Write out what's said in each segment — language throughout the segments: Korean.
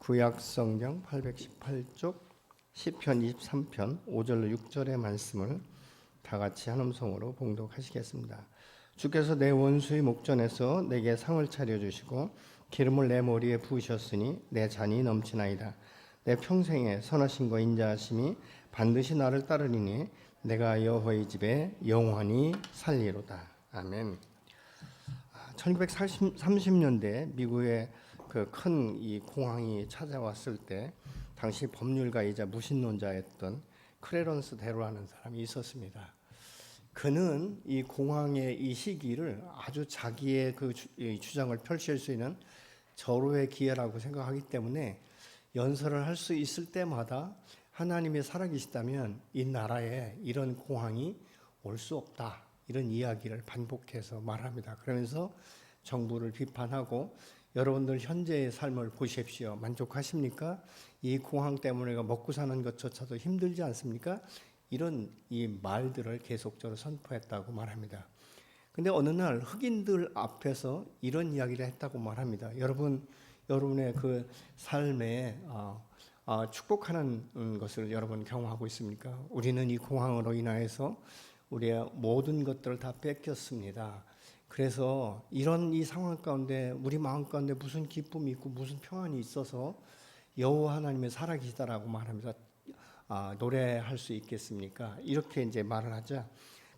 구약 성경 818쪽 시편 23편 5절로 6절의 말씀을 다 같이 한 음성으로 봉독하시겠습니다. 주께서 내 원수의 목전에서 내게 상을 차려 주시고 기름을 내 머리에 부으셨으니 내 잔이 넘치나이다. 내 평생에 선하심과 인자하심이 반드시 나를 따르리니 내가 여호와의 집에 영원히 살리로다. 아멘. 1930년대 미국의 그 큰 이 공황이 찾아왔을 때 당시 법률가이자 무신론자였던 크레런스 대로라는 사람이 있었습니다. 그는 이 공황의 이 시기를 아주 자기의 그 주장을 펼칠 수 있는 절호의 기회라고 생각하기 때문에 연설을 할 수 있을 때마다 하나님이 살아계시다면 이 나라에 이런 공황이 올 수 없다, 이런 이야기를 반복해서 말합니다. 그러면서 정부를 비판하고 여러분들 현재의 삶을 보십시오. 만족하십니까? 이 공황 때문에 먹고 사는 것조차도 힘들지 않습니까? 이런 이 말들을 계속적으로 선포했다고 말합니다. 근데 어느 날 흑인들 앞에서 이런 이야기를 했다고 말합니다. 여러분의 그 삶에 축복하는 것을 여러분 경험하고 있습니까? 우리는 이 공황으로 인하여서 우리의 모든 것들을 다 뺏겼습니다. 그래서 이런 이 상황 가운데 우리 마음 가운데 무슨 기쁨이 있고 무슨 평안이 있어서 여호와 하나님의 살아계시다라고 말하면서 노래할 수 있겠습니까? 이렇게 이제 말을 하자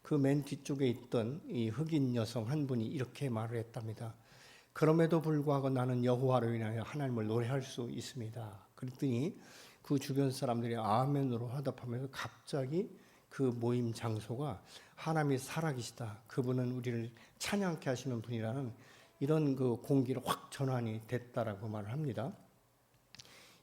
그 맨 뒤쪽에 있던 이 흑인 여성 한 분이 이렇게 말을 했답니다. 그럼에도 불구하고 나는 여호와로 인하여 하나님을 노래할 수 있습니다. 그랬더니 그 주변 사람들이 아멘으로 화답하면서 갑자기 그 모임 장소가 하나님이 살아계시다, 그분은 우리를 찬양케 하시는 분이라는 이런 그 공기로 확 전환이 됐다라고 말을 합니다.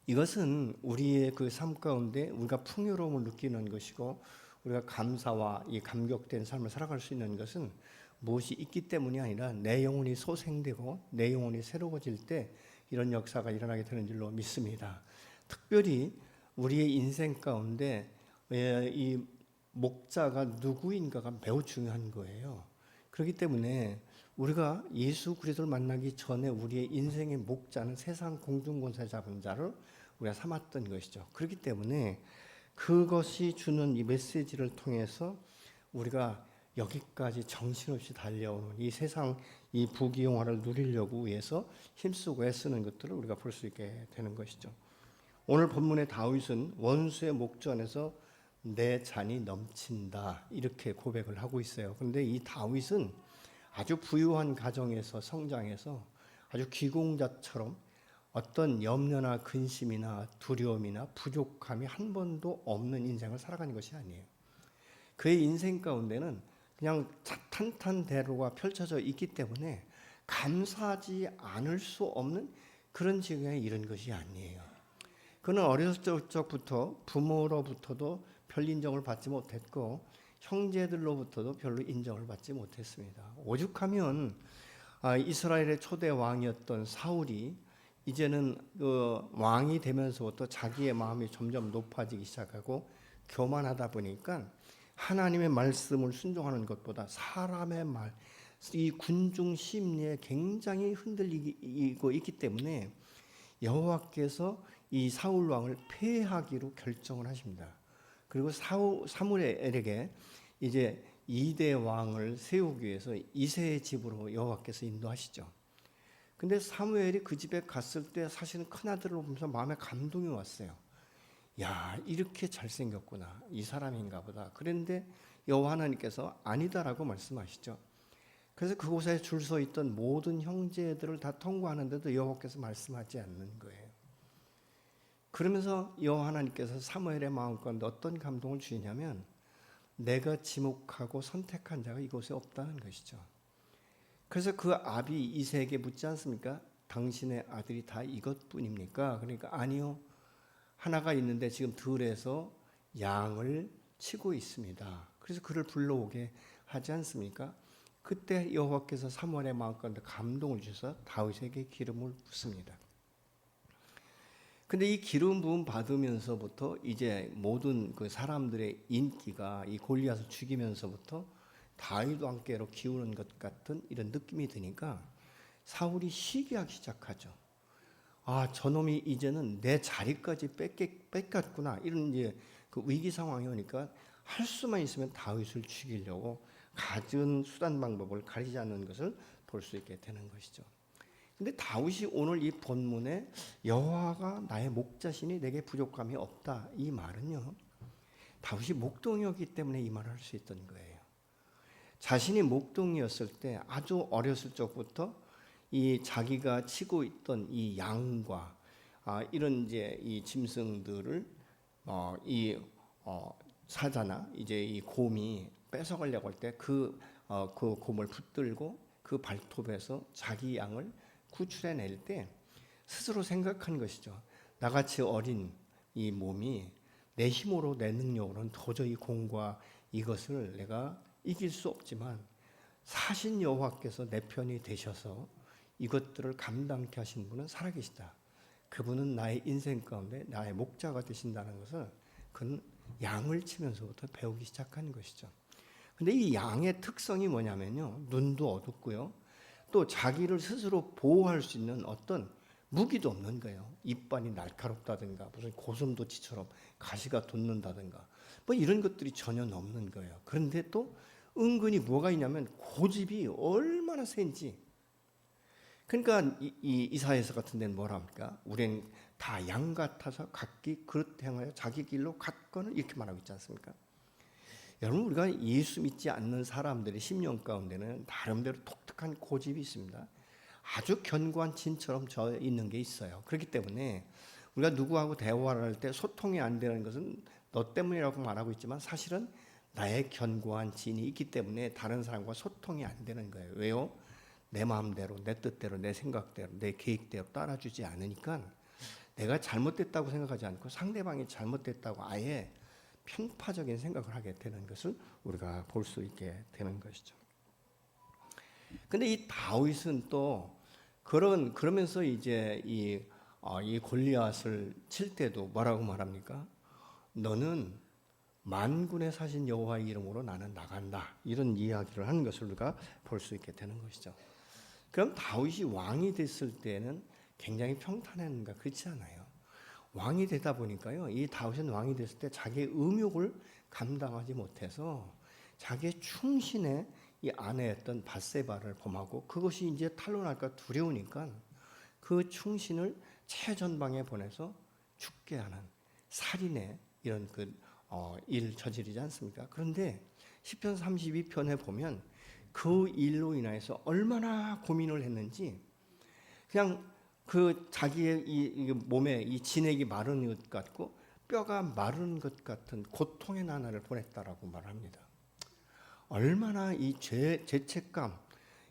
이것은 우리의 그 삶 가운데 우리가 풍요로움을 느끼는 것이고 우리가 감사와 이 감격된 삶을 살아갈 수 있는 것은 무엇이 있기 때문이 아니라 내 영혼이 소생되고 내 영혼이 새로워질 때 이런 역사가 일어나게 되는 줄로 믿습니다. 특별히 우리의 인생 가운데 이 목자가 누구인가가 매우 중요한 거예요. 그렇기 때문에 우리가 예수 그리스도를 만나기 전에 우리의 인생의 목자는 세상 공중권세 잡은 자를 우리가 삼았던 것이죠. 그렇기 때문에 그것이 주는 이 메시지를 통해서 우리가 여기까지 정신없이 달려오는 이 세상 이 부귀영화를 누리려고 위해서 힘쓰고 애쓰는 것들을 우리가 볼 수 있게 되는 것이죠. 오늘 본문의 다윗은 원수의 목전에서 내 잔이 넘친다, 이렇게 고백을 하고 있어요. 그런데 이 다윗은 아주 부유한 가정에서 성장해서 아주 귀공자처럼 어떤 염려나 근심이나 두려움이나 부족함이 한 번도 없는 인생을 살아가는 것이 아니에요. 그의 인생 가운데는 그냥 탄탄대로가 펼쳐져 있기 때문에 감사하지 않을 수 없는 그런 지경에 이른 것이 아니에요. 그는 어렸을 적부터 부모로부터도 별 인정을 받지 못했고 형제들로부터도 별로 인정을 받지 못했습니다. 오죽하면 이스라엘의 초대 왕이었던 사울이 이제는 그 왕이 되면서부터 자기의 마음이 점점 높아지기 시작하고 교만하다 보니까 하나님의 말씀을 순종하는 것보다 사람의 말, 이 군중 심리에 굉장히 흔들리고 있기 때문에 여호와께서 이 사울 왕을 폐하기로 결정을 하십니다. 그리고 사무엘에게 이제 2대 왕을 세우기 위해서 이새의 집으로 여호와께서 인도하시죠. 근데 사무엘이 그 집에 갔을 때 사실은 큰아들을 보면서 마음에 감동이 왔어요. 야, 이렇게 잘생겼구나, 이 사람인가 보다. 그런데 여호와 하나님께서 아니다라고 말씀하시죠. 그래서 그곳에 줄 서 있던 모든 형제들을 다 통과하는데도 여호와께서 말씀하지 않는 거예요. 그러면서 여호와 하나님께서 사무엘의 마음 가운데 어떤 감동을 주시냐면 내가 지목하고 선택한 자가 이곳에 없다는 것이죠. 그래서 그 아비 이새에게 묻지 않습니까? 당신의 아들이 다 이것뿐입니까? 그러니까 아니요, 하나가 있는데 지금 들에서 양을 치고 있습니다. 그래서 그를 불러오게 하지 않습니까? 그때 여호와께서 사무엘의 마음 가운데 감동을 주셔서 다윗에게 기름을 붓습니다. 근데 이 기름 부음 받으면서부터 이제 모든 그 사람들의 인기가 이 골리앗을 죽이면서부터 다윗 왕께로 기우는 것 같은 이런 느낌이 드니까 사울이 시기하기 시작하죠. 저놈이 이제는 내 자리까지 뺏겼구나. 이런 이제 그 위기 상황이 오니까 할 수만 있으면 다윗을 죽이려고 갖은 수단 방법을 가리지 않는 것을 볼 수 있게 되는 것이죠. 근데 다윗이 오늘 이 본문에 여호와가 나의 목자시니 내게 부족함이 없다, 이 말은요, 다윗이 목동이었기 때문에 이 말을 할 수 있던 거예요. 자신이 목동이었을 때 아주 어렸을 적부터 이 자기가 치고 있던 이 양과 이런 이제 이 짐승들을 사자나 이제 이 곰이 뺏어가려고 할 때 그 곰을 붙들고 그 발톱에서 자기 양을 구출해낼 때 스스로 생각한 것이죠. 나같이 어린 이 몸이 내 힘으로 내 능력으로는 도저히 곰과 이것을 내가 이길 수 없지만 사신 여호와께서 내 편이 되셔서 이것들을 감당케 하신 분은 살아계시다. 그분은 나의 인생 가운데 나의 목자가 되신다는 것을 그는 양을 치면서부터 배우기 시작한 것이죠. 근데 이 양의 특성이 뭐냐면요, 눈도 어둡고요, 또 자기를 스스로 보호할 수 있는 어떤 무기도 없는 거예요. 이빨이 날카롭다든가 무슨 고슴도치처럼 가시가 돋는다든가 뭐 이런 것들이 전혀 없는 거예요. 그런데 또 은근히 뭐가 있냐면 고집이 얼마나 센지. 그러니까 이사야서 같은 데는 뭐라 합니까? 우리는 다 양 같아서 각기 그릇 행하여 자기 길로 갔거늘, 이렇게 말하고 있지 않습니까? 여러분, 우리가 예수 믿지 않는 사람들의 심령 가운데는 나름대로 독특한 고집이 있습니다. 아주 견고한 진처럼 져 있는 게 있어요. 그렇기 때문에 우리가 누구하고 대화를 할 때 소통이 안 되는 것은 너 때문이라고 말하고 있지만 사실은 나의 견고한 진이 있기 때문에 다른 사람과 소통이 안 되는 거예요. 왜요? 내 마음대로, 내 뜻대로, 내 생각대로, 내 계획대로 따라주지 않으니까 내가 잘못됐다고 생각하지 않고 상대방이 잘못됐다고 아예 편파적인 생각을 하게 되는 것을 우리가 볼 수 있게 되는 것이죠. 근데 이 다윗은 또 그러면서 이제 이 골리앗을 칠 때도 뭐라고 말합니까? 너는 만군의 사신 여호와의 이름으로 나는 나간다, 이런 이야기를 하는 것을 우리가 볼 수 있게 되는 것이죠. 그럼 다윗이 왕이 됐을 때는 굉장히 평탄했는가? 그렇지 않아요. 왕이 되다 보니까요, 이 다윗은 왕이 됐을 때 자기의 음욕을 감당하지 못해서 자기의 충신의 이 아내였던 밧세바를 범하고 그것이 이제 탄로날까 두려우니까 그 충신을 최전방에 보내서 죽게 하는 살인의 이런 일 저지르지 않습니까? 그런데 시편 32편에 보면 그 일로 인해서 얼마나 고민을 했는지, 그냥 그 자기의 이 몸에 이 진액이 마른 것 같고 뼈가 마른 것 같은 고통의 나날을 보냈다라고 말합니다. 얼마나 이 죄책감,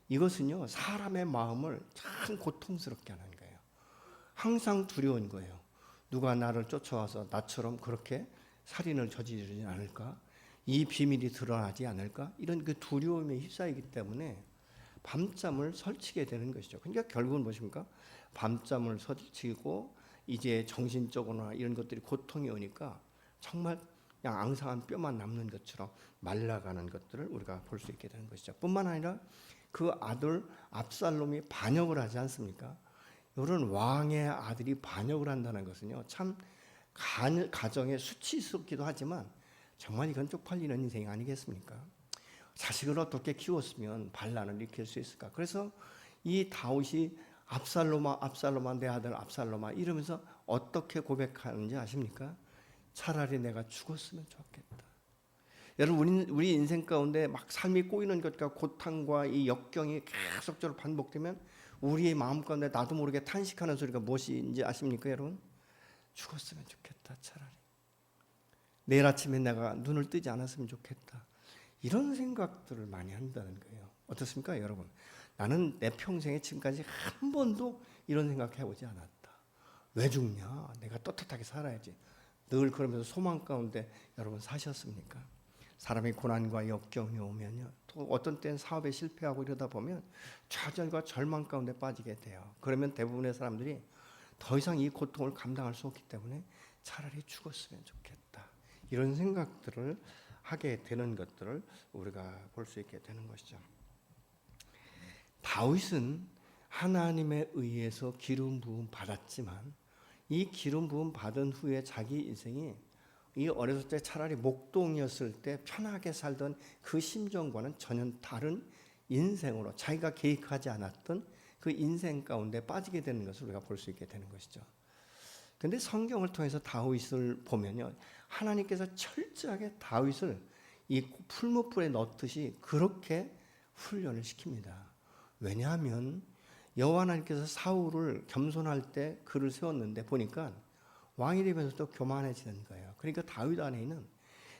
이것은요 사람의 마음을 참 고통스럽게 하는 거예요. 항상 두려운 거예요. 누가 나를 쫓아와서 나처럼 그렇게 살인을 저지르지 않을까? 이 비밀이 드러나지 않을까? 이런 그 두려움에 휩싸이기 때문에 밤잠을 설치게 되는 것이죠. 그러니까 결국은 무엇입니까? 밤잠을 설치고 이제 정신적으로나 이런 것들이 고통이 오니까 정말 그냥 앙상한 뼈만 남는 것처럼 말라가는 것들을 우리가 볼 수 있게 되는 것이죠. 뿐만 아니라 그 아들 압살롬이 반역을 하지 않습니까? 이런 왕의 아들이 반역을 한다는 것은요, 참 가정에 수치스럽기도 하지만 정말 이건 쪽팔리는 인생이 아니겠습니까? 자식을 어떻게 키웠으면 반란을 일으킬 수 있을까? 그래서 이 다윗이 압살롬아 내 아들 압살롬아 이러면서 어떻게 고백하는지 아십니까? 차라리 내가 죽었으면 좋겠다. 여러분, 우리 인생 가운데 막 삶이 꼬이는 것과 고통과 이 역경이 계속적으로 반복되면 우리의 마음 가운데 나도 모르게 탄식하는 소리가 무엇인지 아십니까, 여러분? 죽었으면 좋겠다, 차라리. 내일 아침에 내가 눈을 뜨지 않았으면 좋겠다. 이런 생각들을 많이 한다는 거예요. 어떻습니까, 여러분? 나는 내 평생에 지금까지 한 번도 이런 생각해보지 않았다. 왜 죽냐? 내가 떳떳하게 살아야지. 늘 그러면서 소망 가운데 여러분 사셨습니까? 사람이 고난과 역경이 오면요, 또 어떤 때는 사업에 실패하고 이러다 보면 좌절과 절망 가운데 빠지게 돼요. 그러면 대부분의 사람들이 더 이상 이 고통을 감당할 수 없기 때문에 차라리 죽었으면 좋겠다, 이런 생각들을 하게 되는 것들을 우리가 볼 수 있게 되는 것이죠. 다윗은 하나님에 의해서 기름 부음 받았지만 이 기름 부음 받은 후에 자기 인생이 이 어렸을 때 차라리 목동이었을 때 편하게 살던 그 심정과는 전혀 다른 인생으로 자기가 계획하지 않았던 그 인생 가운데 빠지게 되는 것을 우리가 볼 수 있게 되는 것이죠. 그런데 성경을 통해서 다윗을 보면요, 하나님께서 철저하게 다윗을 이 풀무불에 넣듯이 그렇게 훈련을 시킵니다. 왜냐하면 여호와 하나님께서 사울을 겸손할 때 그를 세웠는데 보니까 왕이 되면서도 교만해지는 거예요. 그러니까 다윗 안에 있는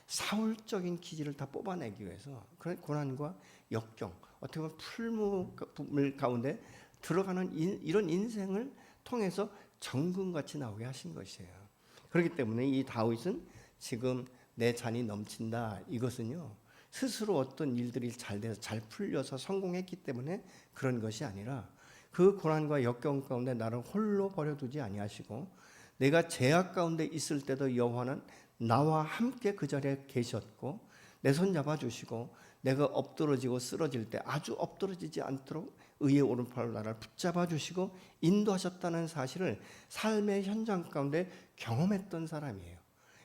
사울적인 기질을 다 뽑아내기 위해서 그런 고난과 역경, 어떻게 보면 풀무불 가운데 들어가는 이런 인생을 통해서 정금같이 나오게 하신 것이에요. 그렇기 때문에 이 다윗은 지금 내 잔이 넘친다, 이것은요 스스로 어떤 일들이 잘 돼서 잘 풀려서 성공했기 때문에 그런 것이 아니라 그 고난과 역경 가운데 나를 홀로 버려두지 아니하시고 내가 죄악 가운데 있을 때도 여호와는 나와 함께 그 자리에 계셨고 내 손 잡아주시고 내가 엎드러지고 쓰러질 때 아주 엎드러지지 않도록 의의 오른팔로 나를 붙잡아 주시고 인도하셨다는 사실을 삶의 현장 가운데 경험했던 사람이에요.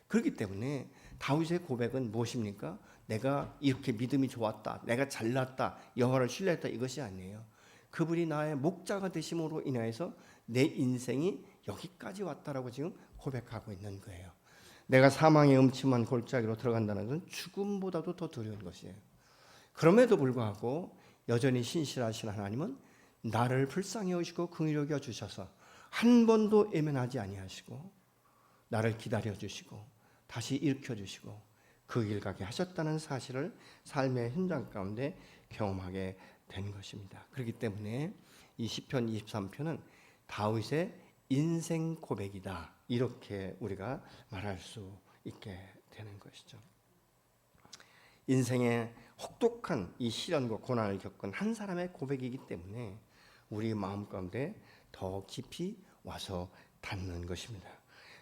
그렇기 때문에 다윗의 고백은 무엇입니까? 내가 이렇게 믿음이 좋았다, 내가 잘났다, 여호와를 신뢰했다, 이것이 아니에요. 그분이 나의 목자가 되심으로 인하여서 내 인생이 여기까지 왔다라고 지금 고백하고 있는 거예요. 내가 사망의 음침한 골짜기로 들어간다는 것은 죽음보다도 더 두려운 것이에요. 그럼에도 불구하고 여전히 신실하신 하나님은 나를 불쌍히 여기시고 긍휼히 여겨 주셔서 한 번도 애면하지 아니하시고 나를 기다려 주시고 다시 일으켜 주시고 그 길 가게 하셨다는 사실을 삶의 현장 가운데 경험하게 된 것입니다. 그렇기 때문에 이 시편 23편은 다윗의 인생 고백이다, 이렇게 우리가 말할 수 있게 되는 것이죠. 인생의 혹독한 이 시련과 고난을 겪은 한 사람의 고백이기 때문에 우리 마음 가운데 더 깊이 와서 닿는 것입니다.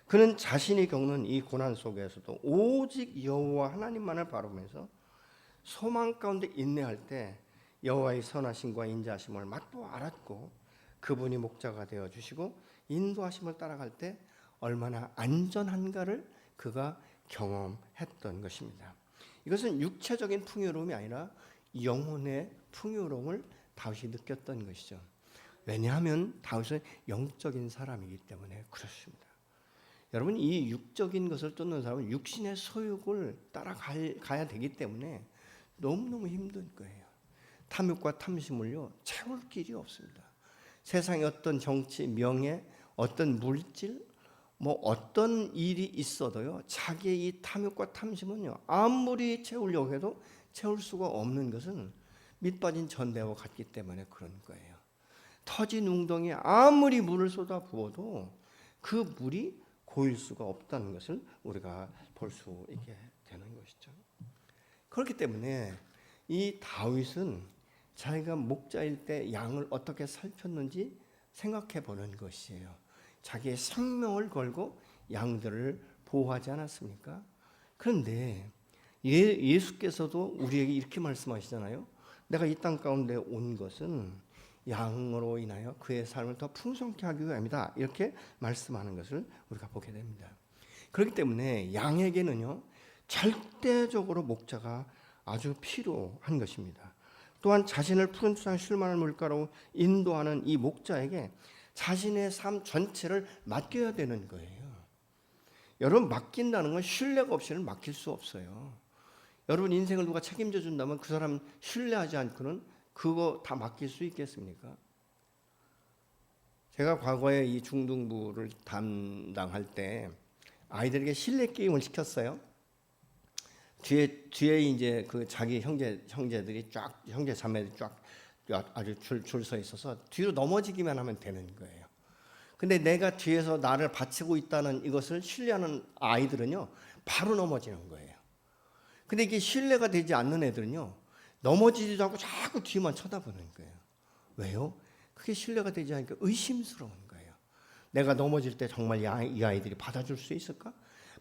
그는 자신이 겪는 이 고난 속에서도 오직 여호와 하나님만을 바라보면서 소망 가운데 인내할 때 여호와의 선하심과 인자하심을 맛보 알았고 그분이 목자가 되어 주시고 인도하심을 따라갈 때 얼마나 안전한가를 그가 경험했던 것입니다. 이것은 육체적인 풍요로움이 아니라 영혼의 풍요로움을 다윗이 느꼈던 것이죠. 왜냐하면 다윗은 영적인 사람이기 때문에 그렇습니다. 여러분, 이 육적인 것을 쫓는 사람은 육신의 소욕을 따라가야 되기 때문에 너무너무 힘든 거예요. 탐욕과 탐심을요 채울 길이 없습니다. 세상에 어떤 정치, 명예, 어떤 물질, 어떤 일이 있어도요 자기의 이 탐욕과 탐심은요 아무리 채우려고 해도 채울 수가 없는 것은 밑빠진 전대와 같기 때문에 그런 거예요. 터진 웅덩이에 아무리 물을 쏟아 부어도 그 물이 고일 수가 없다는 것을 우리가 볼 수 있게 되는 것이죠. 그렇기 때문에 이 다윗은 자기가 목자일 때 양을 어떻게 살폈는지 생각해 보는 것이에요. 자기의 생명을 걸고 양들을 보호하지 않았습니까? 그런데 예수께서도 우리에게 이렇게 말씀하시잖아요. 내가 이 땅 가운데 온 것은 양으로 인하여 그의 삶을 더 풍성케 하기 위함이다, 이렇게 말씀하는 것을 우리가 보게 됩니다. 그렇기 때문에 양에게는요 절대적으로 목자가 아주 필요한 것입니다. 또한 자신을 푸른 초장 쉴 만한 물가로 인도하는 이 목자에게 자신의 삶 전체를 맡겨야 되는 거예요. 여러분, 맡긴다는 건 신뢰가 없이는 맡길 수 없어요. 여러분 인생을 누가 책임져 준다면 그 사람 신뢰하지 않고는 그거 다 맡길 수 있겠습니까? 제가 과거에 이 중등부를 담당할 때 아이들에게 실내 게임을 시켰어요. 뒤에 이제 그 자기 형제들이 쫙, 형제 자매들이 쫙 아주 줄 서 있어서 뒤로 넘어지기만 하면 되는 거예요. 근데 내가 뒤에서 나를 받치고 있다는 이것을 신뢰하는 아이들은요 바로 넘어지는 거예요. 근데 이게 신뢰가 되지 않는 애들은요 넘어지지도 않고 자꾸 뒤만 쳐다보는 거예요. 왜요? 그게 신뢰가 되지 않으니까 의심스러운 거예요. 내가 넘어질 때 정말 이 아이들이 받아줄 수 있을까?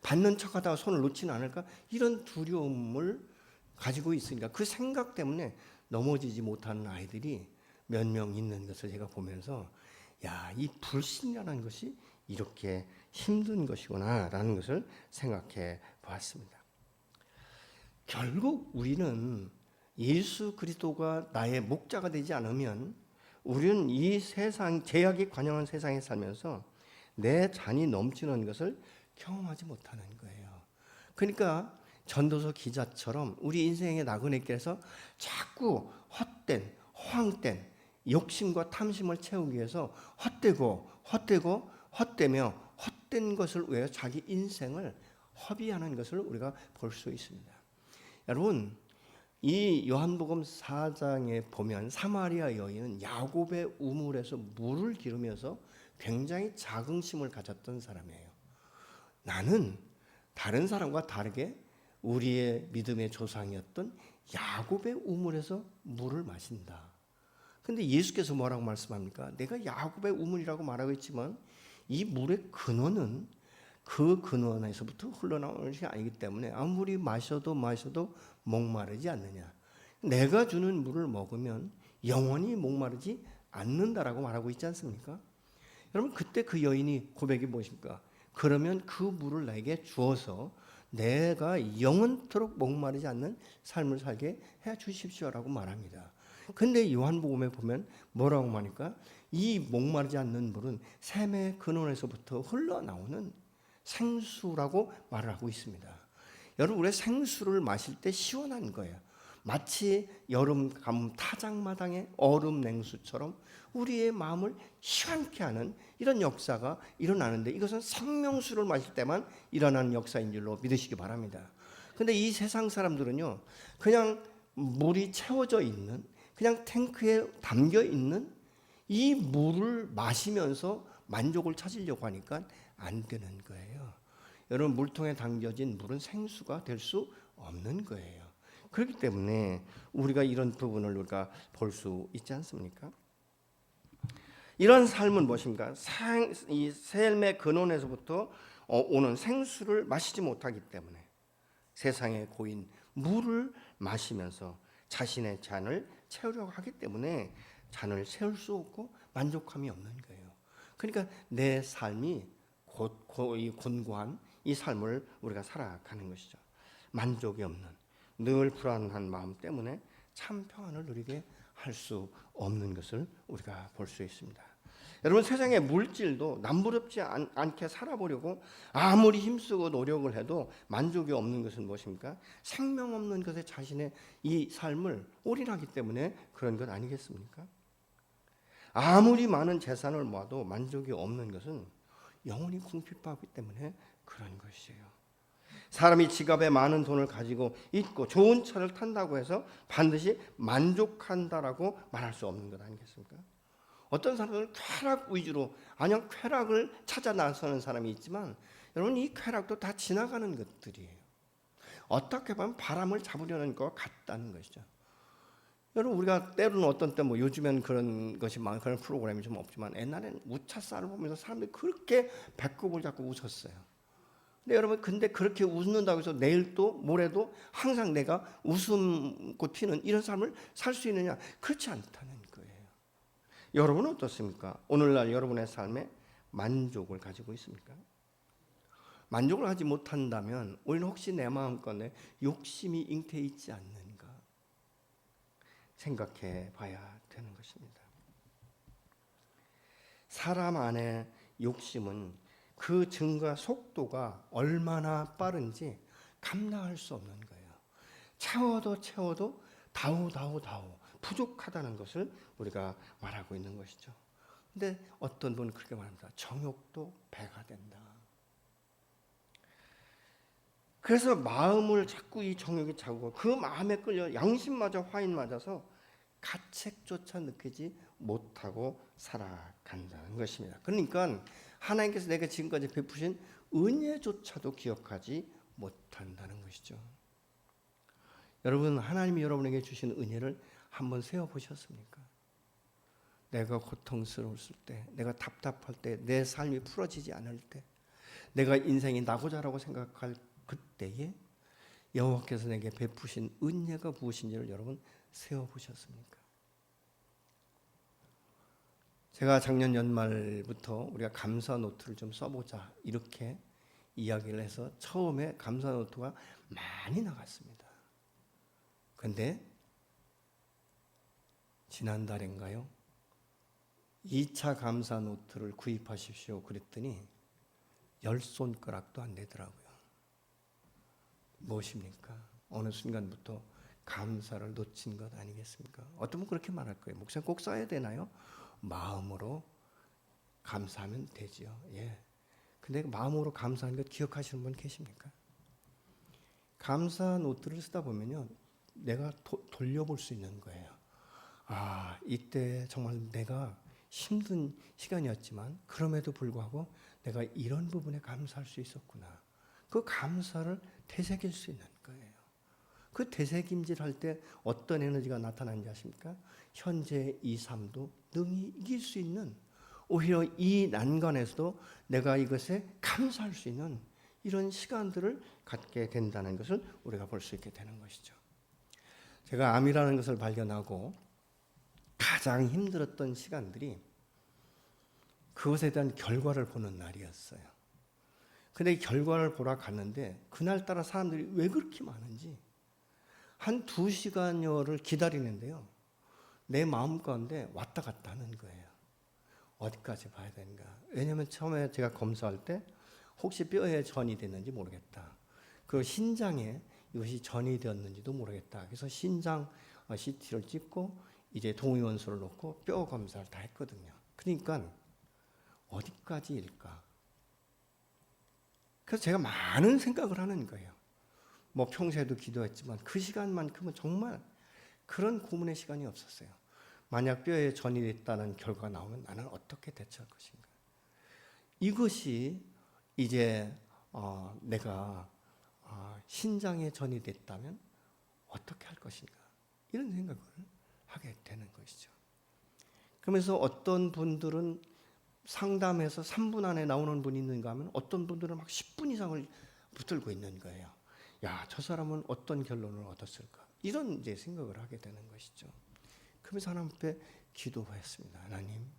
받는 척하다가 손을 놓지는 않을까? 이런 두려움을 가지고 있으니까 그 생각 때문에 넘어지지 못하는 아이들이 몇 명 있는 것을 제가 보면서 야, 이 불신이라는 것이 이렇게 힘든 것이구나라는 것을 생각해 보았습니다. 결국 우리는 예수 그리스도가 나의 목자가 되지 않으면 우리는 이 세상, 제약이 관영한 세상에 살면서 내 잔이 넘치는 것을 경험하지 못하는 거예요. 그러니까 전도서 기자처럼 우리 인생의 나그네길에서 자꾸 헛된, 허황된 욕심과 탐심을 채우기 위해서 헛되며 헛된 것을 위해 자기 인생을 허비하는 것을 우리가 볼 수 있습니다. 여러분, 이 요한복음 4장에 보면 사마리아 여인은 야곱의 우물에서 물을 기르면서 굉장히 자긍심을 가졌던 사람이에요. 나는 다른 사람과 다르게 우리의 믿음의 조상이었던 야곱의 우물에서 물을 마신다. 근데 예수께서 뭐라고 말씀합니까? 내가 야곱의 우물이라고 말하고 있지만 이 물의 근원은 그 근원에서부터 흘러나오는 것이 아니기 때문에 아무리 마셔도 목마르지 않느냐. 내가 주는 물을 먹으면 영원히 목마르지 않는다라고 말하고 있지 않습니까? 여러분, 그때 그 여인이 고백이 무엇입니까? 그러면 그 물을 나에게 주어서 내가 영원토록 목마르지 않는 삶을 살게 해 주십시오라고 말합니다. 근데 요한복음에 보면 뭐라고 말합니까? 이 목마르지 않는 물은 샘의 근원에서부터 흘러나오는 생수라고 말을 하고 있습니다. 여러분, 우리 생수를 마실 때 시원한 거예요. 마치 여름 가뭄 타작마당의 얼음 냉수처럼 우리의 마음을 시원케 하는 이런 역사가 일어나는데, 이것은 생명수를 마실 때만 일어나는 역사인 줄로 믿으시기 바랍니다. 근데 이 세상 사람들은요, 그냥 물이 채워져 있는, 그냥 탱크에 담겨 있는 이 물을 마시면서 만족을 찾으려고 하니까 안 되는 거예요. 여러분, 물통에 담겨진 물은 생수가 될 수 없는 거예요. 그렇기 때문에 우리가 이런 부분을 우리가 볼 수 있지 않습니까? 이런 삶은 무엇입니까? 이 삶의 근원에서부터 오는 생수를 마시지 못하기 때문에 세상에 고인 물을 마시면서 자신의 잔을 채우려고 하기 때문에 잔을 채울 수 없고 만족함이 없는 거예요. 그러니까 내 삶이 곤고한 이 삶을 우리가 살아가는 것이죠. 만족이 없는, 늘 불안한 마음 때문에 참 평안을 누리게 할 수 없는 것을 우리가 볼 수 있습니다. 여러분, 세상의 물질도 남부럽지 않게 살아보려고 아무리 힘쓰고 노력을 해도 만족이 없는 것은 무엇입니까? 생명 없는 것에 자신의 이 삶을 올인하기 때문에 그런 것 아니겠습니까? 아무리 많은 재산을 모아도 만족이 없는 것은 영혼이 궁핍하기 때문에 그런 것이에요. 사람이 지갑에 많은 돈을 가지고 있고 좋은 차를 탄다고 해서 반드시 만족한다라고 말할 수 없는 것 아니겠습니까? 어떤 사람들은 쾌락 위주로 쾌락을 찾아 나서는 사람이 있지만, 여러분, 이 쾌락도 다 지나가는 것들이에요. 어떻게 보면 바람을 잡으려는 것 같다는 것이죠. 여러분, 우리가 때로는 어떤 때 요즘엔 그런 것이 그런 프로그램이 좀 없지만 옛날에는 우차사를 보면서 사람들이 그렇게 배꼽을 잡고 웃었어요. 근데 여러분, 그렇게 웃는다고 해서 내일 또 모레도 항상 내가 웃음꽃 피는 이런 삶을 살 수 있느냐? 그렇지 않다는 거예요. 여러분은 어떻습니까? 오늘날 여러분의 삶에 만족을 가지고 있습니까? 만족을 하지 못한다면 우리는 혹시 내 마음껏에 욕심이 잉태 있지 않는가 생각해 봐야 되는 것입니다. 사람 안에 욕심은 그 증가 속도가 얼마나 빠른지 감당할 수 없는 거예요. 채워도 다오 부족하다는 것을 우리가 말하고 있는 것이죠. 근데 어떤 분은 그렇게 말합니다. 정욕도 배가 된다. 그래서 마음을 자꾸 이 정욕이 차고 그 마음에 끌려 양심마저 화인 맞아서 가책조차 느끼지 못하고 살아간다는 것입니다. 그러니까 하나님께서 내가 지금까지 베푸신 은혜조차도 기억하지 못한다는 것이죠. 여러분, 하나님이 여러분에게 주신 은혜를 한번 세어보셨습니까? 내가 고통스러웠을 때, 내가 답답할 때, 내 삶이 풀어지지 않을 때, 내가 인생이 나고자라고 생각할 그때에 여호와께서 내게 베푸신 은혜가 무엇인지를 여러분 세어보셨습니까? 제가 작년 연말부터 우리가 감사 노트를 좀 써보자 이렇게 이야기를 해서 처음에 감사 노트가 많이 나갔습니다. 근데 지난달인가요? 2차 감사 노트를 구입하십시오 그랬더니 10손가락도 안 되더라고요. 무엇입니까? 어느 순간부터 감사를 놓친 것 아니겠습니까? 어떤 분 그렇게 말할 거예요. 목사님 꼭 써야 되나요? 마음으로 감사하면 되지요. 예. 근데 마음으로 감사하는 것 기억하시는 분 계십니까? 감사 노트를 쓰다 보면요, 내가 돌려볼 수 있는 거예요. 아, 이때 정말 내가 힘든 시간이었지만 그럼에도 불구하고 내가 이런 부분에 감사할 수 있었구나. 그 감사를 되새길 수 있는 거예요. 그 되새김질 할 때 어떤 에너지가 나타나는지 아십니까? 현재 이 삶도 능히 이길 수 있는, 오히려 이 난관에서도 내가 이것에 감사할 수 있는 이런 시간들을 갖게 된다는 것을 우리가 볼 수 있게 되는 것이죠. 제가 암이라는 것을 발견하고 가장 힘들었던 시간들이 그것에 대한 결과를 보는 날이었어요. 근데 이 결과를 보러 갔는데 그날따라 사람들이 왜 그렇게 많은지 한 2시간여를 기다리는데요, 내 마음 가운데 왔다 갔다 하는 거예요. 어디까지 봐야 되는가. 왜냐하면 처음에 제가 검사할 때 혹시 뼈에 전이 됐는지 모르겠다. 그 신장에 이것이 전이 되었는지도 모르겠다. 그래서 신장 CT를 찍고 이제 동위원소를 놓고 뼈 검사를 다 했거든요. 그러니까 어디까지일까? 그래서 제가 많은 생각을 하는 거예요. 뭐 평소에도 기도했지만 그 시간만큼은 정말 그런 고민의 시간이 없었어요. 만약 뼈에 전이 됐다는 결과가 나오면 나는 어떻게 대처할 것인가? 이것이 이제 내가 신장에 전이 됐다면 어떻게 할 것인가? 이런 생각을 하게 되는 것이죠. 그러면서 어떤 분들은 상담해서 3분 안에 나오는 분이 있는가 하면 어떤 분들은 막 10분 이상을 붙들고 있는 거예요. 야, 저 사람은 어떤 결론을 얻었을까? 이런 이제 생각을 하게 되는 것이죠. 그러면서 하나님 앞에 기도했습니다. 하나님,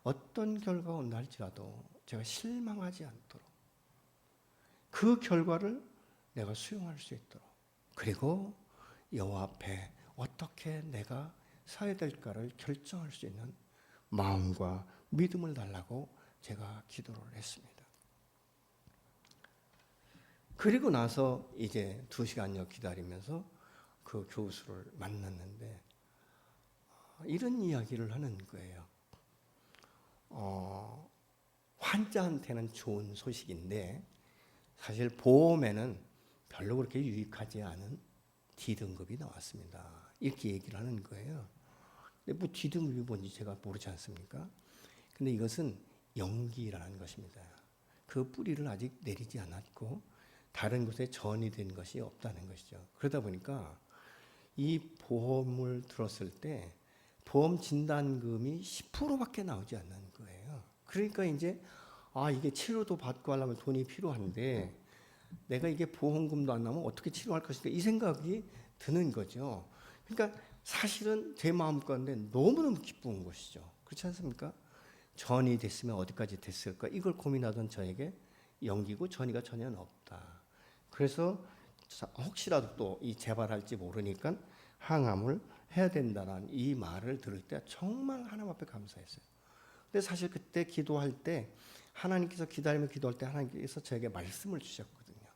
어떤 결과가 온다 할지라도 제가 실망하지 않도록 그 결과를 내가 수용할 수 있도록, 그리고 여호와 앞에 어떻게 내가 서야 될까를 결정할 수 있는 마음과 믿음을 달라고 제가 기도를 했습니다. 그리고 나서 이제 2시간여 기다리면서 그 교수를 만났는데 이런 이야기를 하는 거예요. 환자한테는 좋은 소식인데 사실 보험에는 별로 그렇게 유익하지 않은 D등급이 나왔습니다. 이렇게 얘기를 하는 거예요. 근데 뭐 D등급이 뭔지 제가 모르지 않습니까? 근데 이것은 연기라는 것입니다. 그 뿌리를 아직 내리지 않았고 다른 곳에 전이 된 것이 없다는 것이죠. 그러다 보니까 이 보험을 들었을 때 보험 진단금이 10%밖에 나오지 않는 거예요. 그러니까 이제 이게 치료도 받고 하려면 돈이 필요한데 내가 이게 보험금도 안 나오면 어떻게 치료할 것인가, 이 생각이 드는 거죠. 그러니까 사실은 제 마음 가운데 너무너무 기쁜 것이죠. 그렇지 않습니까? 전이 됐으면 어디까지 됐을까, 이걸 고민하던 저에게 연기고 전이가 전혀 없다. 그래서 혹시라도 또 이 재발할지 모르니까 항암을 해야 된다는 이 말을 들을 때 정말 하나님 앞에 감사했어요. 근데 사실 그때 기도할 때 하나님께서 기다리며 기도할 때 하나님께서 저에게 말씀을 주셨거든요.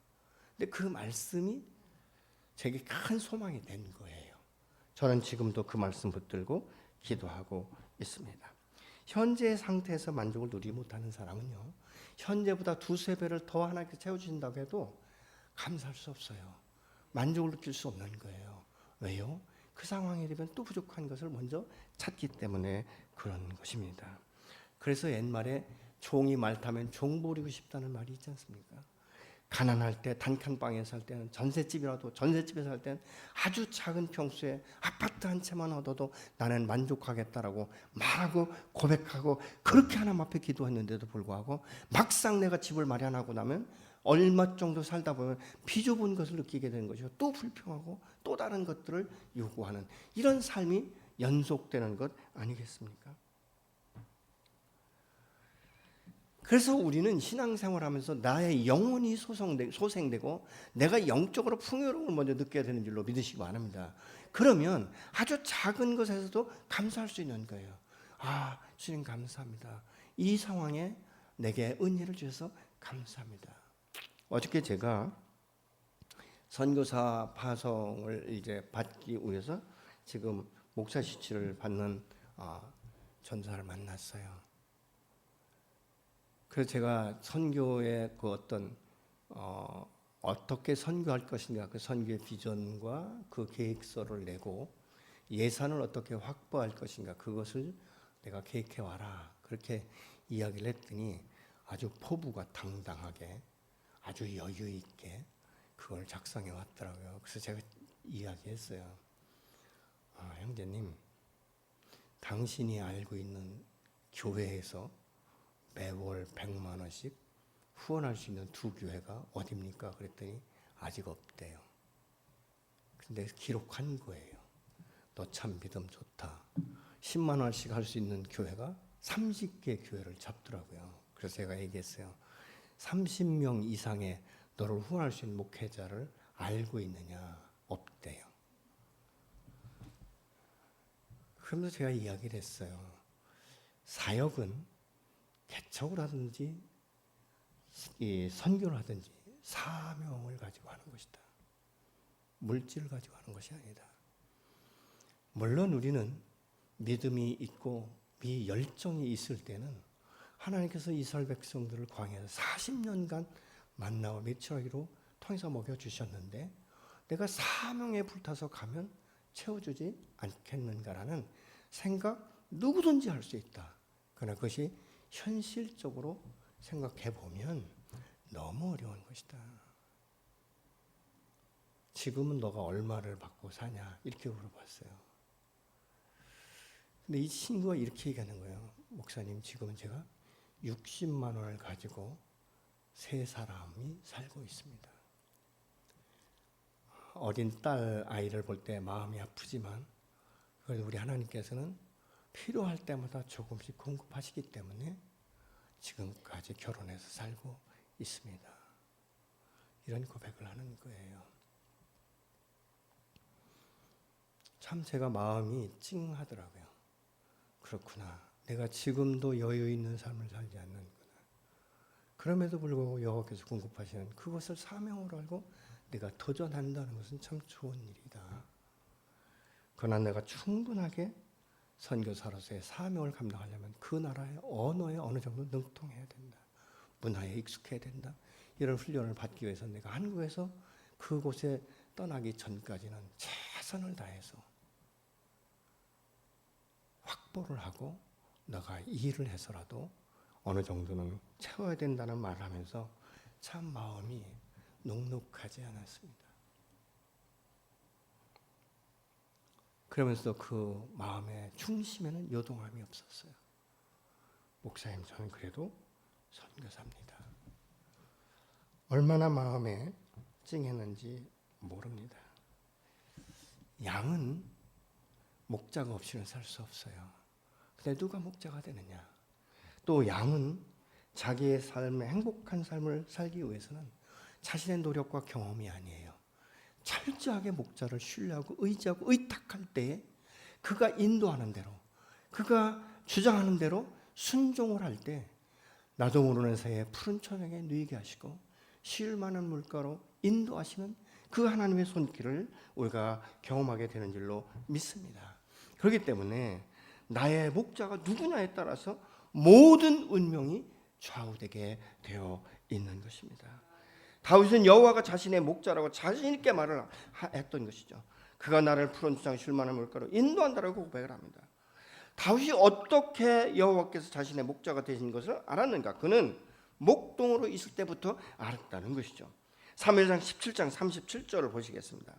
근데 그 말씀이 제게 큰 소망이 된 거예요. 저는 지금도 그 말씀 붙들고 기도하고 있습니다. 현재의 상태에서 만족을 누리지 못하는 사람은요, 현재보다 2~3배를 더 하나님께서 채워주신다고 해도 감사할 수 없어요. 만족을 느낄 수 없는 거예요. 왜요? 그 상황이 되면 또 부족한 것을 먼저 찾기 때문에 그런 것입니다. 그래서 옛말에 종이 말 타면 종 부리고 싶다는 말이 있지 않습니까? 가난할 때 단칸방에 살 때는 전셋집이라도 전셋집에 살 때는 아주 작은 평수에 아파트 한 채만 얻어도 나는 만족하겠다라고 말하고 고백하고 그렇게 하나님 앞에 기도했는데도 불구하고 막상 내가 집을 마련하고 나면 얼마 정도 살다 보면 비좁은 것을 느끼게 되는 것이고 또 불평하고 또 다른 것들을 요구하는 이런 삶이 연속되는 것 아니겠습니까? 그래서 우리는 신앙생활하면서 나의 영혼이 소생되고 내가 영적으로 풍요로움을 먼저 느껴야 되는 줄로 믿으시기 바랍니다. 그러면 아주 작은 것에서도 감사할 수 있는 거예요. 아, 주님 감사합니다. 이 상황에 내게 은혜를 주셔서 감사합니다. 어저께 제가 선교사 파송을 이제 받기 위해서 지금 목사 시치를 받는 전사를 만났어요. 그래서 제가 선교의 그 어떻게 선교할 것인가, 그 선교의 비전과 그 계획서를 내고 예산을 어떻게 확보할 것인가, 그것을 내가 계획해 와라, 그렇게 이야기를 했더니 아주 포부가 당당하게 아주 여유 있게 그걸 작성해 왔더라고요. 그래서 제가 이야기했어요. 형제님, 당신이 알고 있는 교회에서 매월 100만 원씩 후원할 수 있는 두 교회가 어딥니까? 그랬더니 아직 없대요. 근데 기록한 거예요. 너 참 믿음 좋다. 10만 원씩 할 수 있는 교회가 30개 교회를 잡더라고요. 그래서 제가 얘기했어요. 30명 이상의 너를 후원할 수 있는 목회자를 알고 있느냐? 없대요. 그러면서 제가 이야기를 했어요. 사역은 개척을 하든지 선교를 하든지 사명을 가지고 하는 것이다. 물질을 가지고 하는 것이 아니다. 물론 우리는 믿음이 있고 미 열정이 있을 때는 하나님께서 이스라엘 백성들을 광야에서 40년간 만나와 메추라기로 통해서 먹여주셨는데 내가 사명에 불타서 가면 채워주지 않겠는가라는 생각 누구든지 할 수 있다. 그러나 그것이 현실적으로 생각해 보면 너무 어려운 것이다. 지금은 너가 얼마를 받고 사냐 이렇게 물어봤어요. 근데 이 친구가 이렇게 얘기하는 거예요. 목사님, 지금은 제가 60만 원을 가지고 세 사람이 살고 있습니다. 어린 딸 아이를 볼 때 마음이 아프지만 그래도 우리 하나님께서는 필요할 때마다 조금씩 공급하시기 때문에 지금까지 결혼해서 살고 있습니다. 이런 고백을 하는 거예요. 참 제가 마음이 찡하더라고요. 그렇구나. 내가 지금도 여유 있는 삶을 살지 않는구나. 그럼에도 불구하고 여호와께서 공급하시는 그것을 사명으로 알고 내가 도전한다는 것은 참 좋은 일이다. 그러나 내가 충분하게 선교사로서의 사명을 감당하려면 그 나라의 언어에 어느 정도 능통해야 된다. 문화에 익숙해야 된다. 이런 훈련을 받기 위해서 내가 한국에서 그곳에 떠나기 전까지는 최선을 다해서 확보를 하고 내가 일을 해서라도 어느 정도는 채워야 된다는 말을 하면서 참 마음이 눅눅하지 않았습니다. 그러면서 그 마음의 중심에는 요동함이 없었어요. 목사님, 저는 그래도 선교사입니다. 얼마나 마음에 찡했는지 모릅니다. 양은 목자가 없이는 살 수 없어요. 근데 누가 목자가 되느냐? 또 양은 자기의 삶에 행복한 삶을 살기 위해서는 자신의 노력과 경험이 아니에요. 철저하게 목자를 신뢰하고 의지하고 의탁할 때에 그가 인도하는 대로, 그가 주장하는 대로 순종을 할 때 나도 모르는 사이에 푸른 초장에 누이게 하시고 쉴 만한 물가로 인도하시는 그 하나님의 손길을 우리가 경험하게 되는 줄로 믿습니다. 그렇기 때문에 나의 목자가 누구냐에 따라서 모든 운명이 좌우되게 되어 있는 것입니다. 다윗은 여호와가 자신의 목자라고 자신 있게 말을 했던 것이죠. 그가 나를 푸른 초장 쉴 만한 물가로 인도한다라고 고백을 합니다. 다윗이 어떻게 여호와께서 자신의 목자가 되신 것을 알았는가? 그는 목동으로 있을 때부터 알았다는 것이죠. 사무엘상 17장 37절을 보시겠습니다.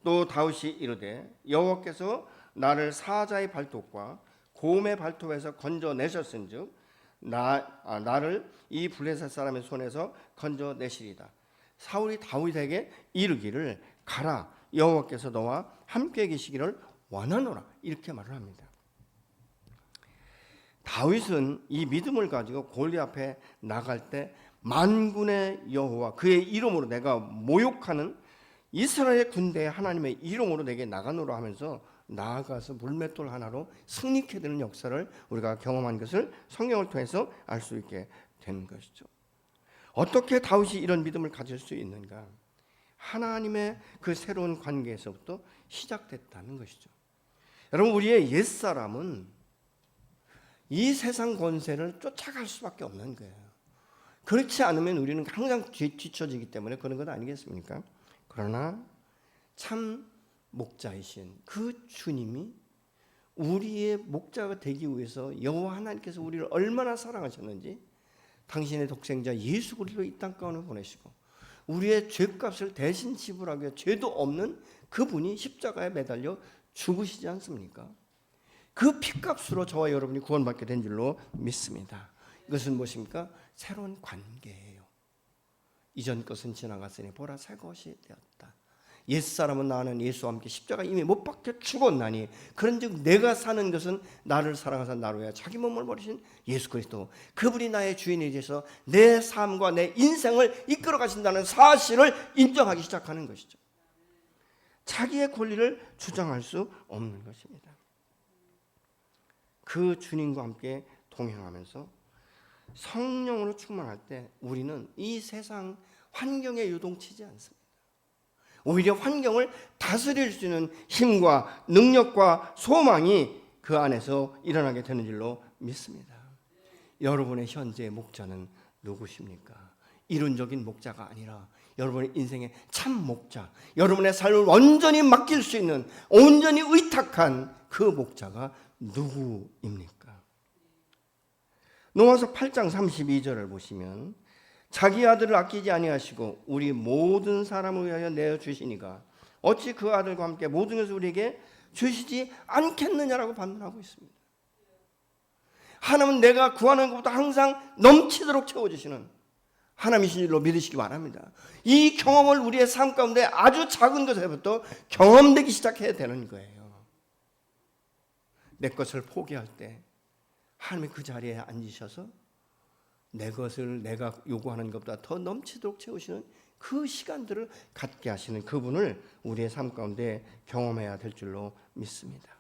또 다윗이 이르되 여호와께서 나를 사자의 발톱과 곰의 발톱에서 건져내셨은즉 나를 이 블레셋 사람의 손에서 건져내시리다. 사울이 다윗에게 이르기를 가라, 여호와께서 너와 함께 계시기를 원하노라, 이렇게 말을 합니다. 다윗은 이 믿음을 가지고 골리앗 앞에 나갈 때 만군의 여호와 그의 이름으로 내가 모욕하는 이스라엘 군대의 하나님의 이름으로 내게 나가노라 하면서 나아가서 물맷돌 하나로 승리케 되는 역사를 우리가 경험한 것을 성경을 통해서 알 수 있게 된 것이죠. 어떻게 다윗이 이런 믿음을 가질 수 있는가? 하나님의 그 새로운 관계에서부터 시작됐다는 것이죠. 여러분, 우리의 옛사람은 이 세상 권세를 쫓아갈 수밖에 없는 거예요. 그렇지 않으면 우리는 항상 뒤처지기 때문에 그런 것 아니겠습니까? 그러나 참 목자이신 그 주님이 우리의 목자가 되기 위해서 여호와 하나님께서 우리를 얼마나 사랑하셨는지 당신의 독생자 예수 그리스도를 이 땅 가운데 보내시고 우리의 죄값을 대신 지불하기 위해 죄도 없는 그분이 십자가에 매달려 죽으시지 않습니까? 그 피값으로 저와 여러분이 구원받게 된 줄로 믿습니다. 이것은 무엇입니까? 새로운 관계예요. 이전 것은 지나갔으니 보라 새 것이 되었다. 옛사람은 나는 예수와 함께 십자가 이미 못 박혀 죽었나니 그런즉 내가 사는 것은 나를 사랑하사 나로 위하여 자기 몸을 버리신 예수 그리스도 그분이 나의 주인이 되셔서 내 삶과 내 인생을 이끌어 가신다는 사실을 인정하기 시작하는 것이죠. 자기의 권리를 주장할 수 없는 것입니다. 그 주님과 함께 동행하면서 성령으로 충만할 때 우리는 이 세상 환경에 요동치지 않습니다. 오히려 환경을 다스릴 수 있는 힘과 능력과 소망이 그 안에서 일어나게 되는 줄로 믿습니다. 여러분의 현재의 목자는 누구십니까? 이론적인 목자가 아니라 여러분의 인생의 참 목자, 여러분의 삶을 완전히 맡길 수 있는 온전히 의탁한 그 목자가 누구입니까? 로마서 8장 32절을 보시면 자기 아들을 아끼지 아니하시고 우리 모든 사람을 위하여 내어 주시니가 어찌 그 아들과 함께 모든 것을 우리에게 주시지 않겠느냐라고 반문하고 있습니다. 하나님은 내가 구하는 것보다 항상 넘치도록 채워주시는 하나님이신 줄로 믿으시기 바랍니다. 이 경험을 우리의 삶 가운데 아주 작은 것에부터 경험되기 시작해야 되는 거예요. 내 것을 포기할 때 하나님이 그 자리에 앉으셔서 내 것을 내가 요구하는 것보다 더 넘치도록 채우시는 그 시간들을 갖게 하시는 그분을 우리의 삶 가운데 경험해야 될 줄로 믿습니다.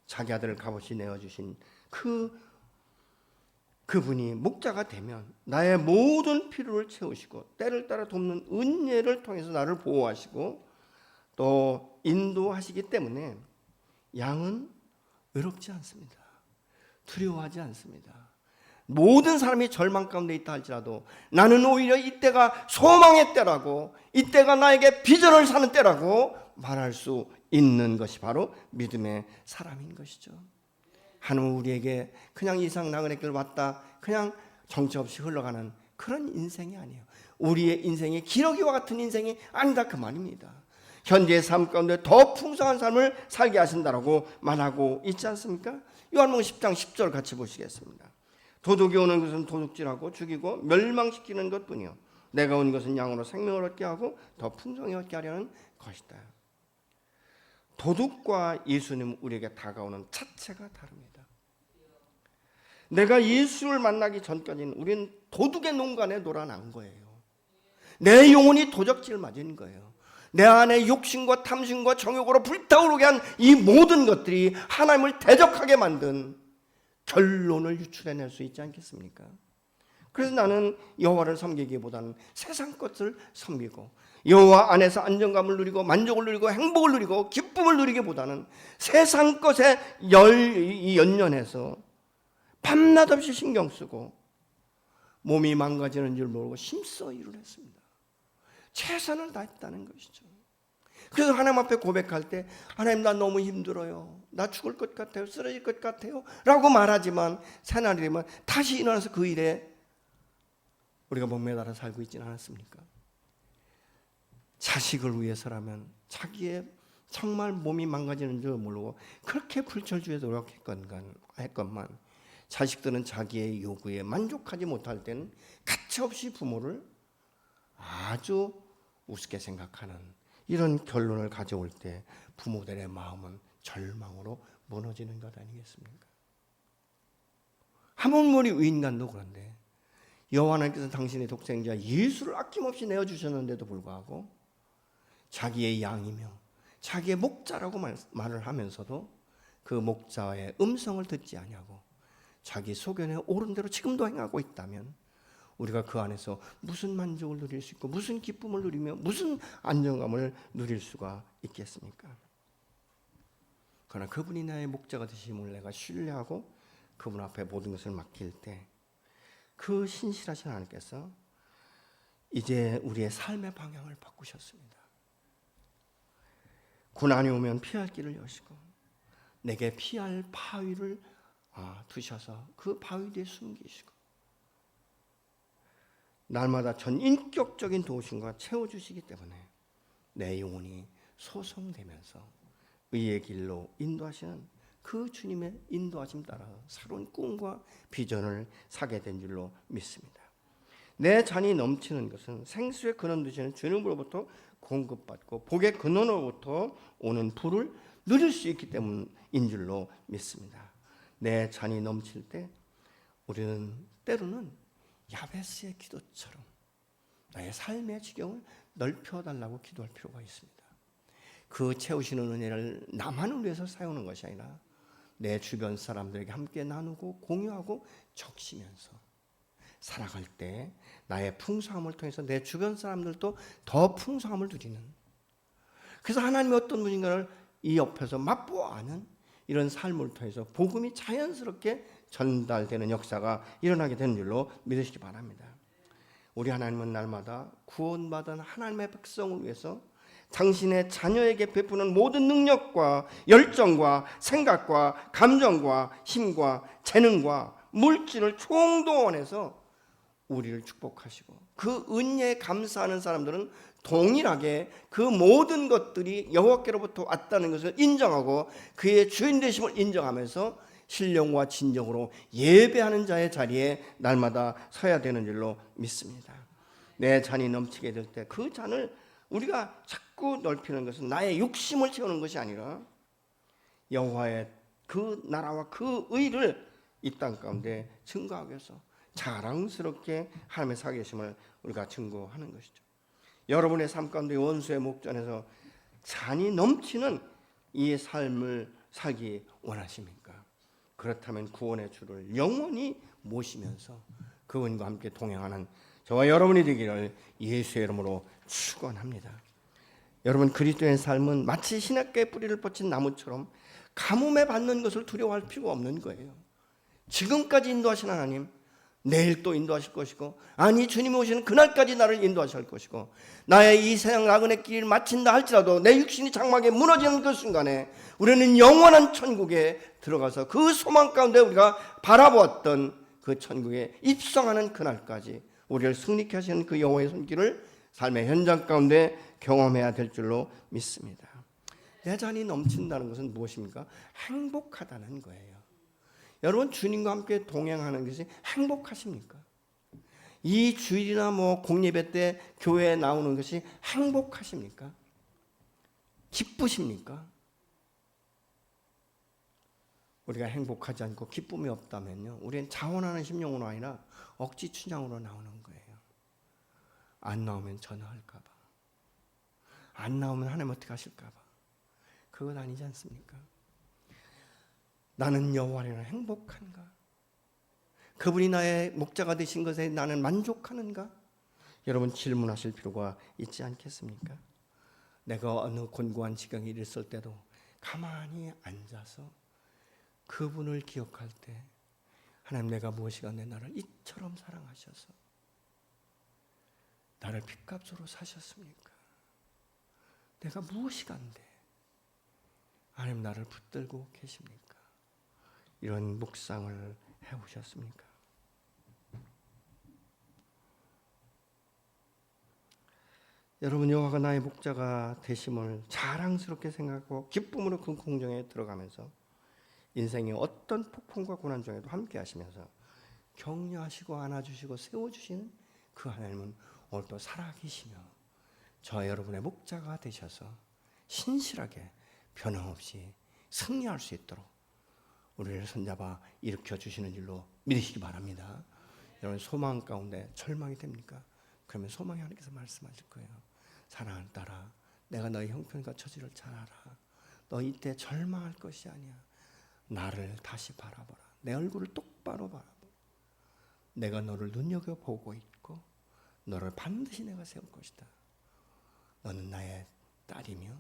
자기 아들을 값없이 내어주신 그분이 목자가 되면 나의 모든 필요를 채우시고 때를 따라 돕는 은혜를 통해서 나를 보호하시고 또 인도하시기 때문에 양은 외롭지 않습니다. 두려워하지 않습니다. 모든 사람이 절망 가운데 있다 할지라도 나는 오히려 이때가 소망의 때라고 이때가 나에게 비전을 사는 때라고 말할 수 있는 것이 바로 믿음의 사람인 것이죠. 하나님은 우리에게 그냥 이상 나그네 길 왔다 그냥 정처 없이 흘러가는 그런 인생이 아니에요. 우리의 인생이 기러기와 같은 인생이 아니다 그 말입니다. 현재의 삶 가운데 더 풍성한 삶을 살게 하신다라고 말하고 있지 않습니까? 요한복음 10장 10절 같이 보시겠습니다. 도둑이 오는 것은 도둑질하고 죽이고 멸망시키는 것뿐이요 내가 온 것은 양으로 생명을 얻게 하고 더 풍성히 얻게 하려는 것이다. 도둑과 예수님 우리에게 다가오는 자체가 다릅니다. 내가 예수를 만나기 전까지는 우리는 도둑의 농간에 놀아난 거예요. 내 영혼이 도적질 맞은 거예요. 내 안에 욕심과 탐심과 정욕으로 불타오르게 한 이 모든 것들이 하나님을 대적하게 만든 결론을 유출해낼 수 있지 않겠습니까? 그래서 나는 여호와를 섬기기보다는 세상 것을 섬기고 여호와 안에서 안정감을 누리고 만족을 누리고 행복을 누리고 기쁨을 누리기보다는 세상 것에 연연해서 밤낮 없이 신경 쓰고 몸이 망가지는 줄 모르고 힘써 일을 했습니다. 최선을 다했다는 것이죠. 그래서 하나님 앞에 고백할 때 하나님 나 너무 힘들어요. 나 죽을 것 같아요. 쓰러질 것 같아요. 라고 말하지만 새날이 되면 다시 일어나서 그 일에 우리가 목매달아 살고 있지는 않았습니까? 자식을 위해서라면 자기의 정말 몸이 망가지는 줄 모르고 그렇게 불철주에 노력했건만 자식들은 자기의 요구에 만족하지 못할 때는 가차없이 부모를 아주 우습게 생각하는 이런 결론을 가져올 때 부모들의 마음은 절망으로 무너지는 것 아니겠습니까? 하물무리 의인간도 그런데 여호와 하나님께서 당신의 독생자 예수를 아낌없이 내어주셨는데도 불구하고 자기의 양이며 자기의 목자라고 말을 하면서도 그 목자의 음성을 듣지 아니하고 자기 소견에 옳은 대로 지금도 행하고 있다면 우리가 그 안에서 무슨 만족을 누릴 수 있고 무슨 기쁨을 누리며 무슨 안정감을 누릴 수가 있겠습니까? 그러나 그분이 나의 목자가 되심을 내가 신뢰하고 그분 앞에 모든 것을 맡길 때 그 신실하신 하나님께서 이제 우리의 삶의 방향을 바꾸셨습니다. 고난이 오면 피할 길을 여시고 내게 피할 바위를 두셔서 그 바위 뒤에 숨기시고 날마다 전인격적인 도우심과 채워주시기 때문에 내 영혼이 소성되면서 의의 길로 인도하시는 그 주님의 인도하심 따라 새로운 꿈과 비전을 사게 된 줄로 믿습니다. 내 잔이 넘치는 것은 생수의 근원 되시는 주님으로부터 공급받고 복의 근원으로부터 오는 부를 누릴 수 있기 때문인 줄로 믿습니다. 내 잔이 넘칠 때 우리는 때로는 야베스의 기도처럼 나의 삶의 지경을 넓혀달라고 기도할 필요가 있습니다. 그 채우시는 은혜를 나만을 위해서 사용하는 것이 아니라 내 주변 사람들에게 함께 나누고 공유하고 적시면서 살아갈 때 나의 풍성함을 통해서 내 주변 사람들도 더 풍성함을 누리는, 그래서 하나님이 어떤 분인가를 이 옆에서 맛보아하는 이런 삶을 통해서 복음이 자연스럽게 전달되는 역사가 일어나게 되는 줄로 믿으시기 바랍니다. 우리 하나님은 날마다 구원받은 하나님의 백성을 위해서 당신의 자녀에게 베푸는 모든 능력과 열정과 생각과 감정과 힘과 재능과 물질을 총동원해서 우리를 축복하시고 그 은혜에 감사하는 사람들은 동일하게 그 모든 것들이 여호와께로부터 왔다는 것을 인정하고 그의 주인 되심을 인정하면서 신령과 진정으로 예배하는 자의 자리에 날마다 서야 되는 줄로 믿습니다. 내 잔이 넘치게 될 때 그 잔을 우리가 자꾸 넓히는 것은 나의 욕심을 채우는 것이 아니라 여호와의 그 나라와 그 의를 이 땅 가운데 증거하기 위해서 자랑스럽게 하나님의 살아계심을 우리가 증거하는 것이죠. 여러분의 삶 가운데 원수의 목전에서 잔이 넘치는 이 삶을 살기 원하십니까? 그렇다면 구원의 주를 영원히 모시면서 그분과 함께 동행하는 저와 여러분이 되기를 예수의 이름으로 축원합니다. 여러분, 그리스도의 삶은 마치 신학교에 뿌리를 뻗친 나무처럼 가뭄에 받는 것을 두려워할 필요가 없는 거예요. 지금까지 인도하신 하나님 내일 또 인도하실 것이고, 아니 주님이 오시는 그날까지 나를 인도하실 것이고, 나의 이 세상 나그네 길을 마친다 할지라도 내 육신이 장막에 무너지는 그 순간에 우리는 영원한 천국에 들어가서 그 소망 가운데 우리가 바라보았던 그 천국에 입성하는 그날까지 우리를 승리케 하시는 그 여호와의 손길을 삶의 현장 가운데 경험해야 될 줄로 믿습니다. 내 잔이 넘친다는 것은 무엇입니까? 행복하다는 거예요. 여러분, 주님과 함께 동행하는 것이 행복하십니까? 이 주일이나 공예배 때 교회에 나오는 것이 행복하십니까? 기쁘십니까? 우리가 행복하지 않고 기쁨이 없다면요, 우리는 자원하는 심령으로 아니라 억지 춘향으로 나오는 거예요. 안 나오면 전화할까 봐, 안 나오면 하나님 어떻게 하실까 봐. 그건 아니지 않습니까? 나는 여호와를 행복한가? 그분이 나의 목자가 되신 것에 나는 만족하는가? 여러분, 질문하실 필요가 있지 않겠습니까? 내가 어느 곤고한 지경에 있을 때도 가만히 앉아서 그분을 기억할 때, 하나님, 내가 무엇이간데 나를 이처럼 사랑하셔서 나를 핏값으로 사셨습니까? 내가 무엇이간데 하나님 나를 붙들고 계십니까? 이런 묵상을 해오셨습니까? 여러분, 여호와가 나의 목자가 되심을 자랑스럽게 생각하고 기쁨으로 그 공정에 들어가면서 인생의 어떤 폭풍과 고난 중에도 함께 하시면서 격려하시고 안아주시고 세워주시는 그 하나님은 오늘도 살아계시며 저와 여러분의 목자가 되셔서 신실하게 변함없이 승리할 수 있도록 우리를 손잡아 일으켜 주시는 줄로 믿으시기 바랍니다. 여러분 소망 가운데 절망이 됩니까? 그러면 소망이 하나님께서 말씀하실 거예요. 사랑하는 딸아, 내가 너의 형편과 처지를 잘 알아. 너 이때 절망할 것이 아니야. 나를 다시 바라보라. 내 얼굴을 똑바로 바라보라. 내가 너를 눈여겨보고 있고 너를 반드시 내가 세울 것이다. 너는 나의 딸이며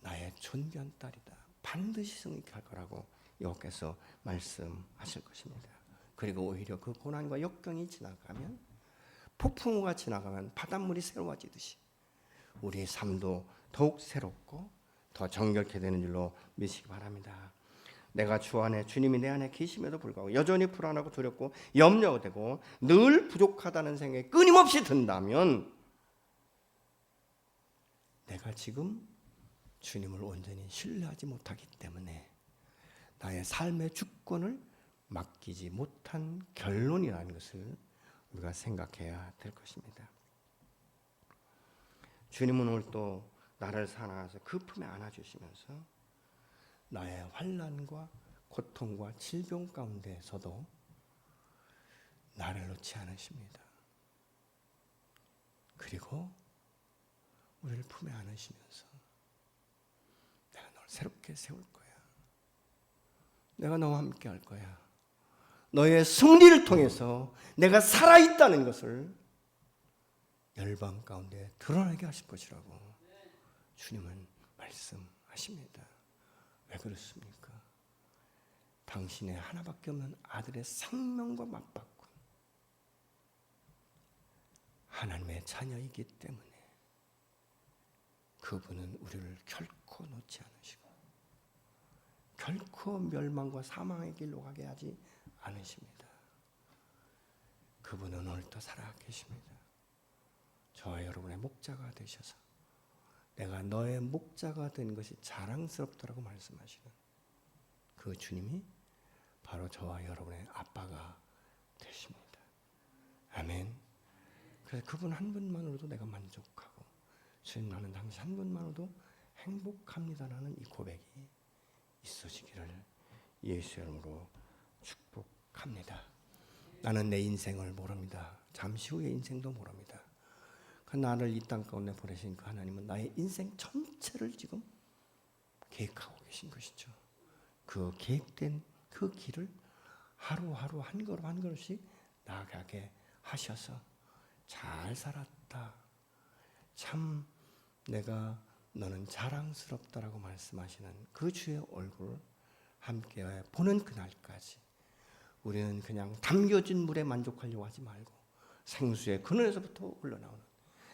나의 존귀한 딸이다. 반드시 승리할 거라고 여호와께서 말씀하실 것입니다. 그리고 오히려 그 고난과 역경이 지나가면, 폭풍우가 지나가면 바닷물이 새로워지듯이 우리의 삶도 더욱 새롭고 더 정결케 되는 줄로 믿으시기 바랍니다. 내가 주 안에, 주님이 내 안에 계심에도 불구하고 여전히 불안하고 두렵고 염려가 되고 늘 부족하다는 생각이 끊임없이 든다면 내가 지금 주님을 온전히 신뢰하지 못하기 때문에 나의 삶의 주권을 맡기지 못한 결론이라는 것을 우리가 생각해야 될 것입니다. 주님은 오늘 또 나를 사랑하셔서 그 품에 안아주시면서 나의 환난과 고통과 질병 가운데서도 나를 놓지 않으십니다. 그리고 우리를 품에 안으시면서 내가 너를 새롭게 세울 거야. 내가 너와 함께 할 거야. 너의 승리를 통해서 내가 살아있다는 것을 열방 가운데 드러나게 하실 것이라고 주님은 말씀하십니다. 왜 그렇습니까? 당신의 하나밖에 없는 아들의 생명과 맞바꾼 하나님의 자녀이기 때문에 그분은 우리를 결코 놓지 않으시고 결코 멸망과 사망의 길로 가게 하지 않으십니다. 그분은 오늘도 살아계십니다. 저와 여러분의 목자가 되셔서 내가 너의 목자가 된 것이 자랑스럽다라고 말씀하시는 그 주님이 바로 저와 여러분의 아빠가 되십니다. 아멘. 그래서 그분 한 분만으로도 내가 만족하고 주님, 나는 당신 한 분만으로도 행복합니다라는 이 고백이 있어지기를 예수의 이름으로 축복합니다. 나는 내 인생을 모릅니다. 잠시 후의 인생도 모릅니다. 그 나를 이 땅 가운데 보내신 그 하나님은 나의 인생 전체를 지금 계획하고 계신 것이죠. 그 계획된 그 길을 하루하루 한 걸음 한 걸음씩 나아가게 하셔서 잘 살았다. 참 내가 너는 자랑스럽다라고 말씀하시는 그 주의 얼굴을 함께 보는 그날까지 우리는 그냥 담겨진 물에 만족하려고 하지 말고 생수의 근원에서부터 흘러나오는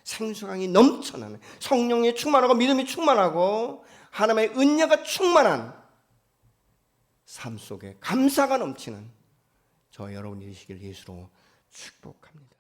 생수강이 넘쳐나는 성령이 충만하고 믿음이 충만하고 하나님의 은혜가 충만한 삶 속에 감사가 넘치는 저 여러분이 되시길 예수로 축복합니다.